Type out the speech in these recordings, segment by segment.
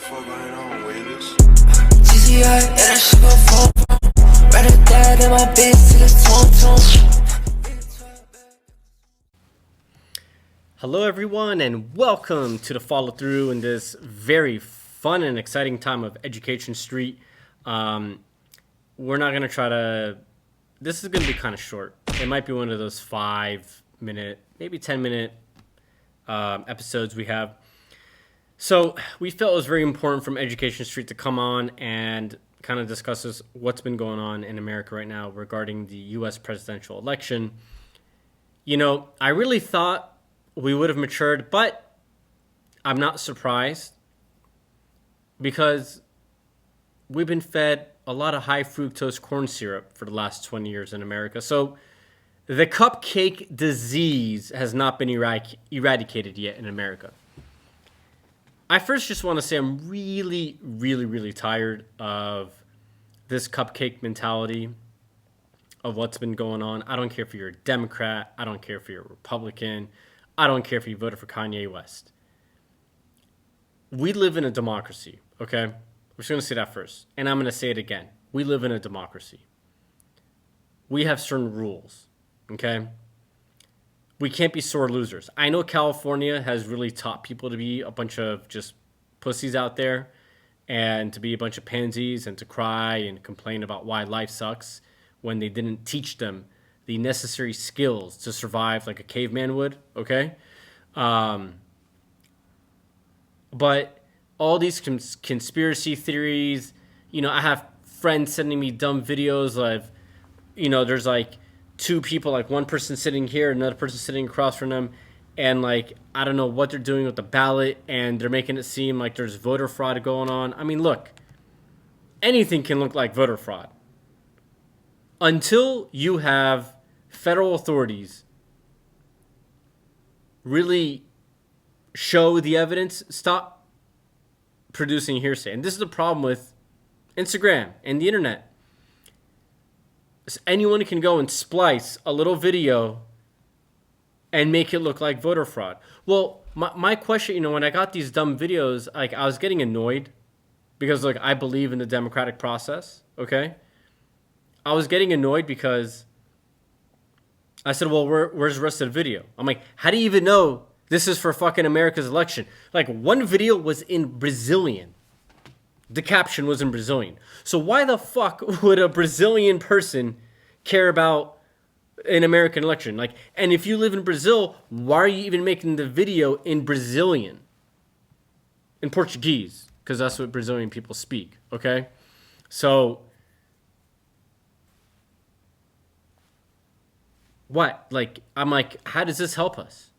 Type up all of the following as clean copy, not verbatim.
fuck going on, Whalers? GCI, and that shit gon' fall. Rather die than my bitch till it's Hello, everyone, and welcome to the Follow Through in this very fun and exciting time of Education Street. We're not going to try to... This is going to be kind of short. It might be one of those 5-minute, maybe 10-minute episodes we have. So we felt it was very important from Education Street to come on and kind of discuss what's been going on in America right now regarding the U.S. presidential election. You know, I really thought we would have matured, but I'm not surprised because we've been fed a lot of high fructose corn syrup for the last 20 years in America. So the cupcake disease has not been eradicated yet in America. I first just want to say I'm really, really, really tired of this cupcake mentality of what's been going on. I don't care if you're a Democrat. I don't care if you're a Republican. I don't care if you voted for Kanye West. We live in a democracy, okay? I'm just going to say that first. And I'm going to say it again. We live in a democracy. We have certain rules, okay? We can't be sore losers. I know California has really taught people to be a bunch of just pussies out there and to be a bunch of pansies and to cry and complain about why life sucks when they didn't teach them the necessary skills to survive like a caveman would, okay? But all these conspiracy theories, you know, I have friends sending me dumb videos of, you know, there's like two people, like one person sitting here, another person sitting across from them, and like, I don't know what they're doing with the ballot, and they're making it seem like there's voter fraud going on. I mean, look, anything can look like voter fraud. Until you have federal authorities really show the evidence, stop producing hearsay. And this is the problem with Instagram and the internet. Anyone can go and splice a little video and make it look like voter fraud. Well, my question, you know, when I got these dumb videos, like I was getting annoyed because like I believe in the democratic process, okay? I was getting annoyed because I said, well, where's the rest of the video? I'm like, how do you even know this is for fucking America's election? Like, one video was in Brazilian. The caption was in Brazilian. So why the fuck would a Brazilian person care about an American election? Like, and if you live in Brazil, why are you even making the video in Brazilian? In Portuguese, because that's what Brazilian people speak, okay? So what? Like, I'm like, how does this help us?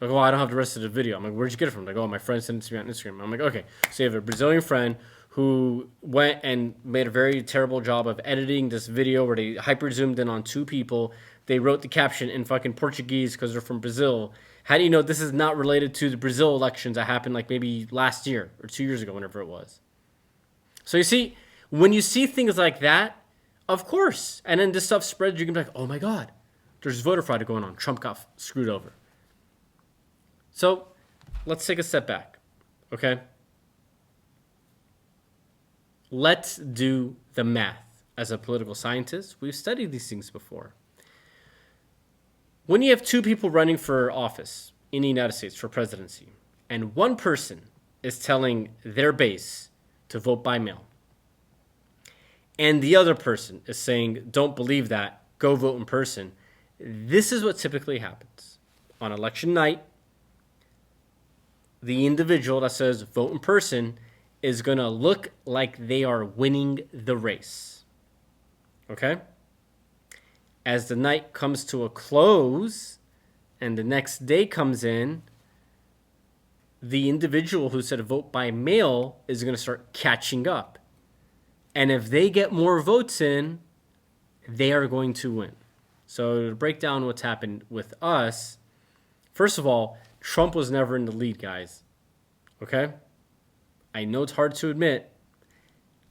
Like, well, I don't have the rest of the video. I'm like, where'd you get it from? Like, oh, my friend sent it to me on Instagram. I'm like, okay. So you have a Brazilian friend who went and made a very terrible job of editing this video where they hyper zoomed in on two people. They wrote the caption in fucking Portuguese because they're from Brazil. How do you know this is not related to the Brazil elections that happened like maybe last year or 2 years ago, whenever it was? So you see, when you see things like that, of course, and then this stuff spreads, you can be like, oh my God, there's voter fraud going on. Trump got screwed over. So let's take a step back, okay? Let's do the math. As a political scientist, we've studied these things before. When you have two people running for office in the United States for presidency, and one person is telling their base to vote by mail, and the other person is saying, don't believe that, go vote in person, this is what typically happens. On election night, the individual that says vote in person is going to look like they are winning the race. Okay? As the night comes to a close and the next day comes in, the individual who said vote by mail is going to start catching up. And if they get more votes in, they are going to win. So to break down what's happened with us, first of all, Trump was never in the lead, guys. Okay? I know it's hard to admit,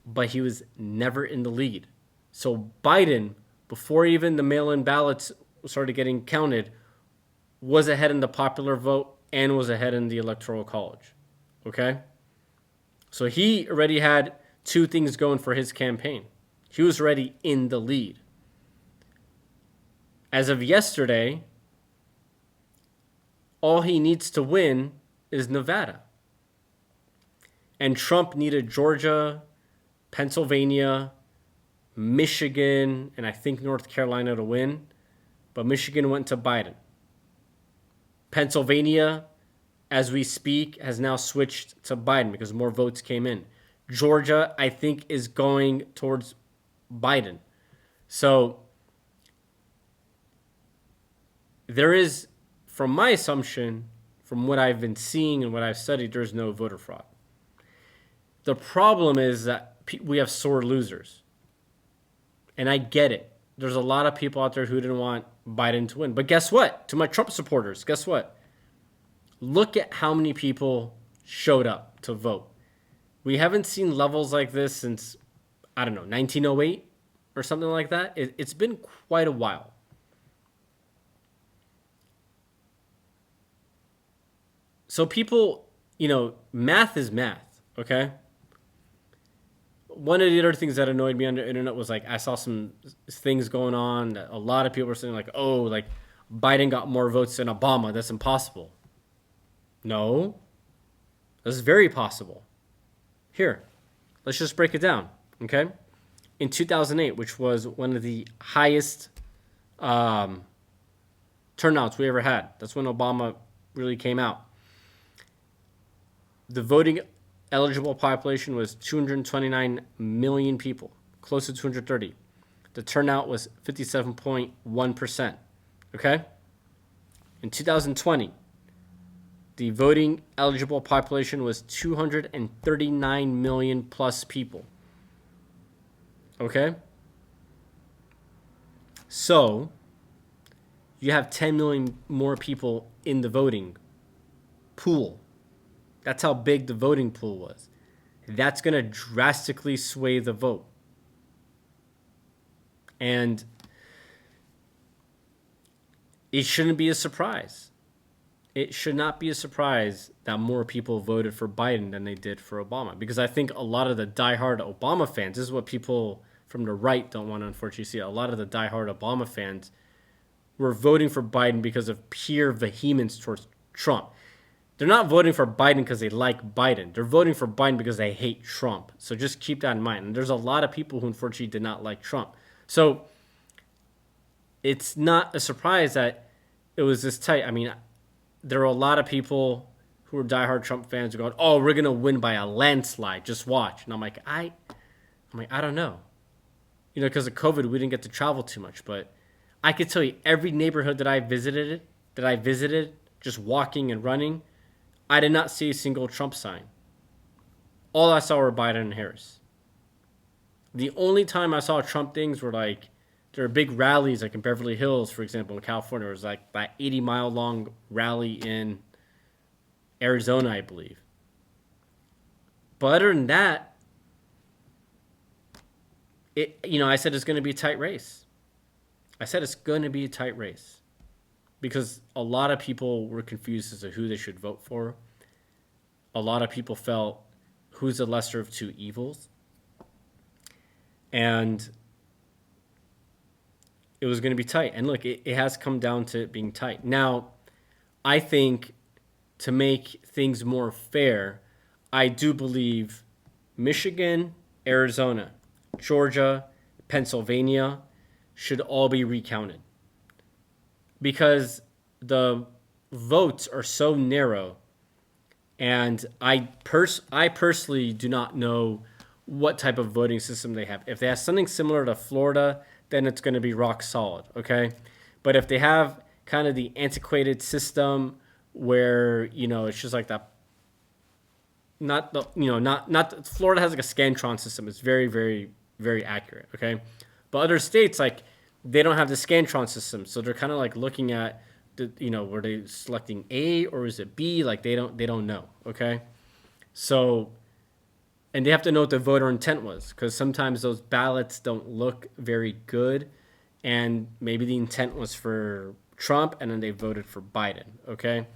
but he was never in the lead. So Biden, before even the mail-in ballots started getting counted, was ahead in the popular vote and was ahead in the electoral college. Okay? So he already had two things going for his campaign. He was already in the lead. As of yesterday, all he needs to win is Nevada. And Trump needed Georgia, Pennsylvania, Michigan, and I think North Carolina to win. But Michigan went to Biden. Pennsylvania, as we speak, has now switched to Biden because more votes came in. Georgia, I think, is going towards Biden. So there is, from my assumption, from what I've been seeing and what I've studied, there's no voter fraud. The problem is that we have sore losers. And I get it. There's a lot of people out there who didn't want Biden to win. But guess what? To my Trump supporters, guess what? Look at how many people showed up to vote. We haven't seen levels like this since, I don't know, 1908 or something like that. It's been quite a while. So people, math is math, okay? One of the other things that annoyed me on the internet was I saw some things going on that a lot of people were saying Biden got more votes than Obama. That's impossible. No, that's very possible. Here, let's just break it down, okay? In 2008, which was one of the highest turnouts we ever had. That's when Obama really came out. The voting eligible population was 229 million people, close to 230. The turnout was 57.1%. Okay? In 2020, the voting eligible population was 239 million plus people. Okay? So, you have 10 million more people in the voting pool. That's how big the voting pool was. That's going to drastically sway the vote. And it shouldn't be a surprise. It should not be a surprise that more people voted for Biden than they did for Obama. Because I think a lot of the diehard Obama fans, this is what people from the right don't want to unfortunately see. A lot of the diehard Obama fans were voting for Biden because of pure vehemence towards Trump. They're not voting for Biden because they like Biden. They're voting for Biden because they hate Trump. So just keep that in mind. And there's a lot of people who unfortunately did not like Trump. So it's not a surprise that it was this tight. I mean, there are a lot of people who are diehard Trump fans who are going, "Oh, we're gonna win by a landslide. Just watch." And I'm like, I don't know. Because of COVID, we didn't get to travel too much. But I could tell you, every neighborhood that I visited, just walking and running, I did not see a single Trump sign. All I saw were Biden and Harris. The only time I saw Trump things were there are big rallies in Beverly Hills, for example, in California. It was that 80-mile long rally in Arizona, I believe. But other than that, I said it's going to be a tight race. Because a lot of people were confused as to who they should vote for. A lot of people felt, who's the lesser of two evils? And it was going to be tight. And look, it has come down to it being tight. Now, I think to make things more fair, I do believe Michigan, Arizona, Georgia, Pennsylvania should all be recounted. Because the votes are so narrow, and I personally do not know what type of voting system they have. If they have something similar to Florida, then it's going to be rock solid, okay? But if they have kind of the antiquated system where, it's just like that, Florida has a Scantron system. It's very, very, very accurate, okay? But other states, they don't have the Scantron system, so they're kind of looking at were they selecting A or is it B? They don't know, okay? So, and they have to know what the voter intent was, because sometimes those ballots don't look very good, and maybe the intent was for Trump and then they voted for Biden, okay?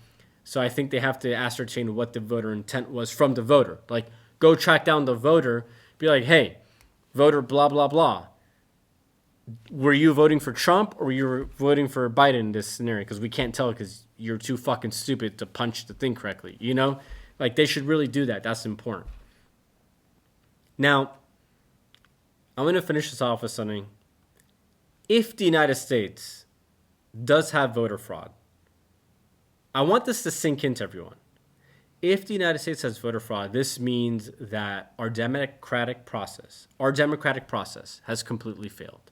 So I think they have to ascertain what the voter intent was from the voter. go track down the voter, be like, hey, voter blah, blah, blah. Were you voting for Trump or were you voting for Biden in this scenario? Because we can't tell because you're too fucking stupid to punch the thing correctly, you know? Like, they should really do that. That's important. Now, I'm going to finish this off with something. If the United States does have voter fraud, I want this to sink into everyone. If the United States has voter fraud, this means that our democratic process has completely failed.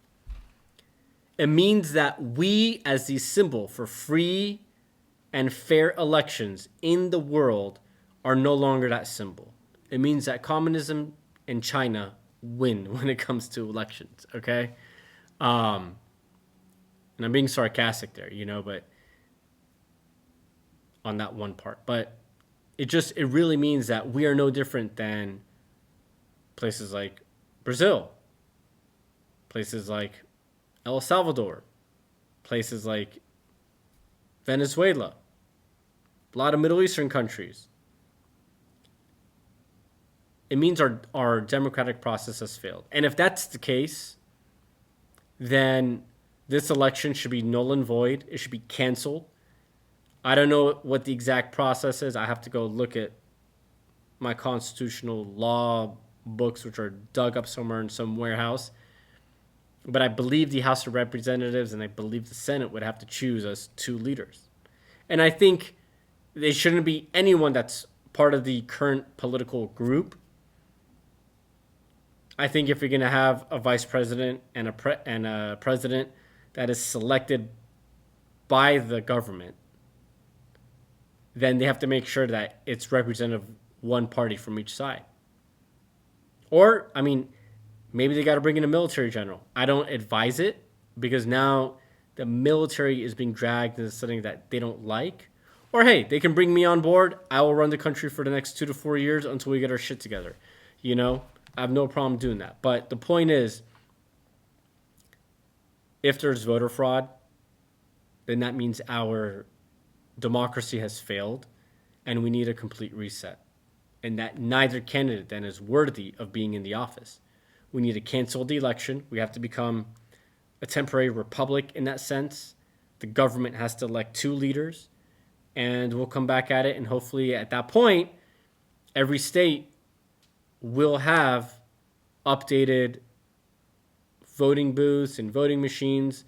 It means that we, as the symbol for free and fair elections in the world, are no longer that symbol. It means that communism and China win when it comes to elections, okay? And I'm being sarcastic there, you know, but on that one part. But it really means that we are no different than places like Brazil, places like El Salvador, places like Venezuela, a lot of Middle Eastern countries. It means our democratic process has failed. And if that's the case, then this election should be null and void. It should be canceled. I don't know what the exact process is. I have to go look at my constitutional law books, which are dug up somewhere in some warehouse. But I believe the House of Representatives and I believe the Senate would have to choose us 2 leaders. And I think they shouldn't be anyone that's part of the current political group. I think if you're going to have a vice president and a president that is selected by the government, then they have to make sure that it's representative one party from each side. Or, I mean, maybe they got to bring in a military general. I don't advise it because now the military is being dragged into something that they don't like. Or, hey, they can bring me on board. I will run the country for the next 2 to 4 years until we get our shit together. You know, I have no problem doing that. But the point is, if there's voter fraud, then that means our democracy has failed and we need a complete reset. And that neither candidate then is worthy of being in the office. We need to cancel the election. We have to become a temporary republic in that sense. The government has to elect 2 leaders. And we'll come back at it. And hopefully at that point, every state will have updated voting booths and voting machines.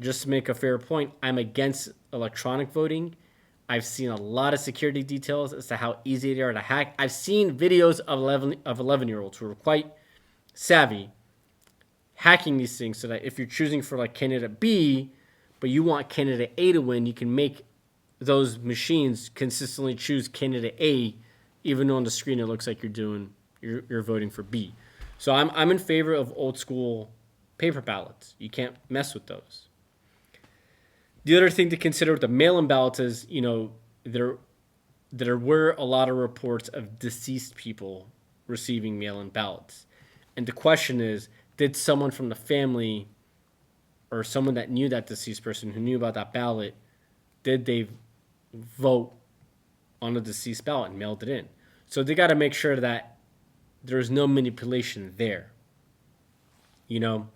Just to make a fair point, I'm against electronic voting. I've seen a lot of security details as to how easy they are to hack. I've seen videos of 11-year-olds who are quite savvy hacking these things so that if you're choosing for like candidate B, but you want candidate A to win, you can make those machines consistently choose candidate A, even though on the screen it looks like you're voting for B. So I'm in favor of old school paper ballots. You can't mess with those. The other thing to consider with the mail-in ballots is, you know, there were a lot of reports of deceased people receiving mail-in ballots. And the question is, did someone from the family or someone that knew that deceased person who knew about that ballot, did they vote on a deceased ballot and mailed it in? So they got to make sure that there's no manipulation there. You know,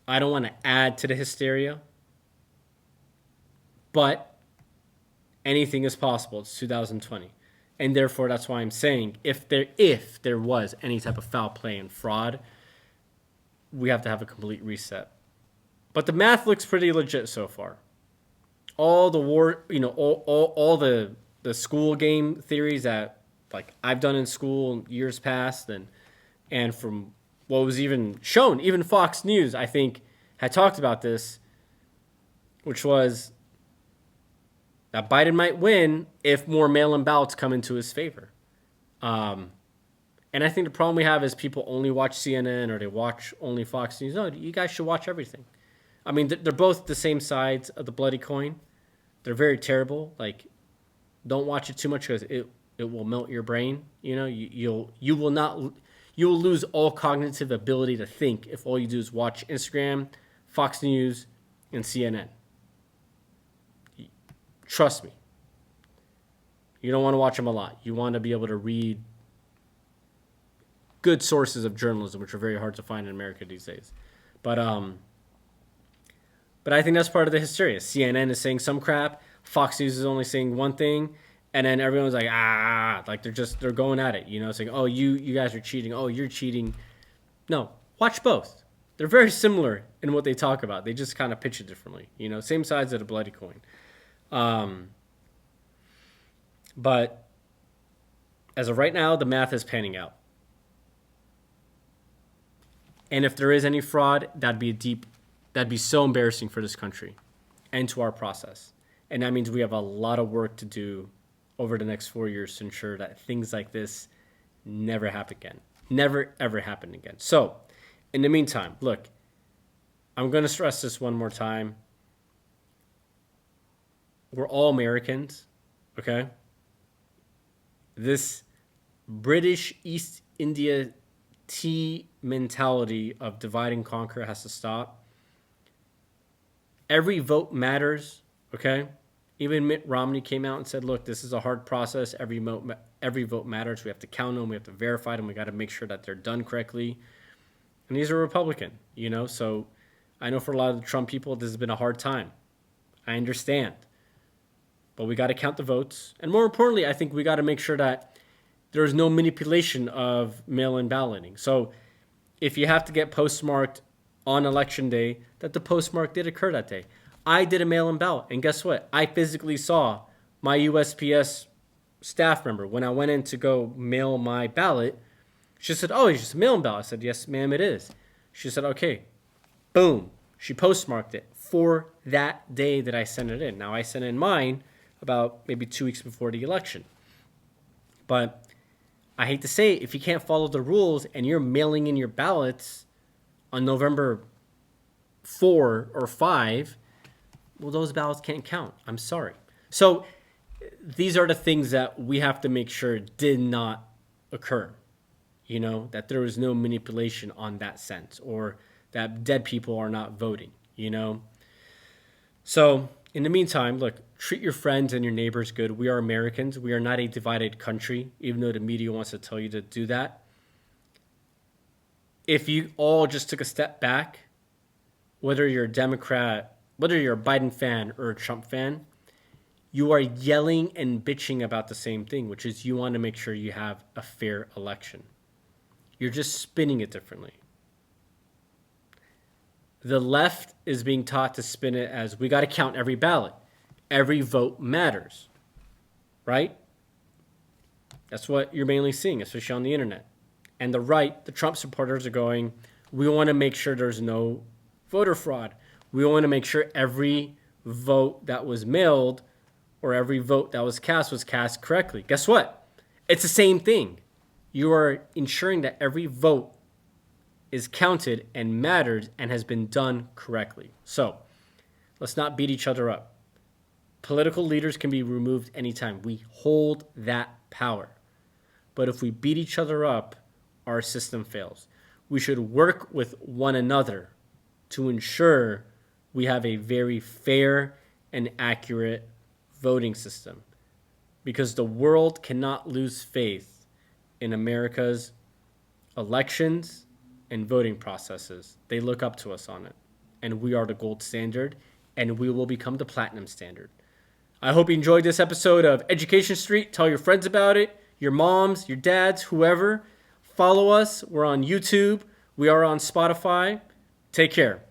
I don't want to add to the hysteria, but anything is possible. It's 2020. And therefore, that's why I'm saying if there was any type of foul play and fraud, we have to have a complete reset. But the math looks pretty legit so far. All the all the school game theories that like I've done in school years past and from what was even shown, even Fox News, I think, had talked about this, which was that Biden might win if more mail-in ballots come into his favor. And I think the problem we have is people only watch CNN or they watch only Fox News. No, you guys should watch everything. I mean, they're both the same sides of the bloody coin. They're very terrible. Like, don't watch it too much because it will melt your brain. You know, you will lose all cognitive ability to think if all you do is watch Instagram, Fox News, and CNN. Trust me. You don't want to watch them a lot. You want to be able to read good sources of journalism, which are very hard to find in America these days. But I think that's part of the hysteria. CNN is saying some crap. Fox News is only saying one thing, and then everyone's like, like they're going at it, saying, oh, you guys are cheating. Oh, you're cheating. No, watch both. They're very similar in what they talk about. They just kind of pitch it differently. Same sides of the bloody coin. But as of right now, the math is panning out. And if there is any fraud, that'd be so embarrassing for this country and to our process. And that means we have a lot of work to do over the next 4 years to ensure that things like this never happen again. Never, ever happen again. So, in the meantime, look, I'm going to stress this one more time. We're all Americans, okay? This British East India tea mentality of divide and conquer has to stop. Every vote matters, okay? Even Mitt Romney came out and said, look, this is a hard process. Every vote matters. We have to count them. We have to verify them. We got to make sure that they're done correctly. And these are Republican, So I know for a lot of the Trump people, this has been a hard time. I understand. But we got to count the votes. And more importantly, I think we got to make sure that there's no manipulation of mail-in balloting. So if you have to get postmarked on election day, that the postmark did occur that day. I did a mail-in ballot, and guess what? I physically saw my USPS staff member when I went in to go mail my ballot. She said, oh, it's just a mail-in ballot. I said, yes, ma'am, it is. She said, okay. Boom. She postmarked it for that day that I sent it in. Now, I sent in mine about maybe 2 weeks before the election. But I hate to say it, if you can't follow the rules and you're mailing in your ballots on November 4 or 5, well, those ballots can't count. I'm sorry. So these are the things that we have to make sure did not occur, that there was no manipulation on that sense, or that dead people are not voting, So in the meantime, look, treat your friends and your neighbors good. We are Americans. We are not a divided country, even though the media wants to tell you to do that. If you all just took a step back, whether you're a Democrat, whether you're a Biden fan or a Trump fan, you are yelling and bitching about the same thing, which is you want to make sure you have a fair election. You're just spinning it differently. The left is being taught to spin it as we got to count every ballot. Every vote matters, right? That's what you're mainly seeing, especially on the internet. And the right, the Trump supporters are going, we want to make sure there's no voter fraud. We want to make sure every vote that was mailed or every vote that was cast correctly. Guess what? It's the same thing. You are ensuring that every vote is counted and matters and has been done correctly. So let's not beat each other up. Political leaders can be removed anytime. We hold that power. But if we beat each other up, our system fails. We should work with one another to ensure we have a very fair and accurate voting system. Because the world cannot lose faith in America's elections and voting processes. They look up to us on it. And we are the gold standard, and we will become the platinum standard. I hope you enjoyed this episode of Education Street. Tell your friends about it, your moms, your dads, whoever. Follow us. We're on YouTube. We are on Spotify. Take care.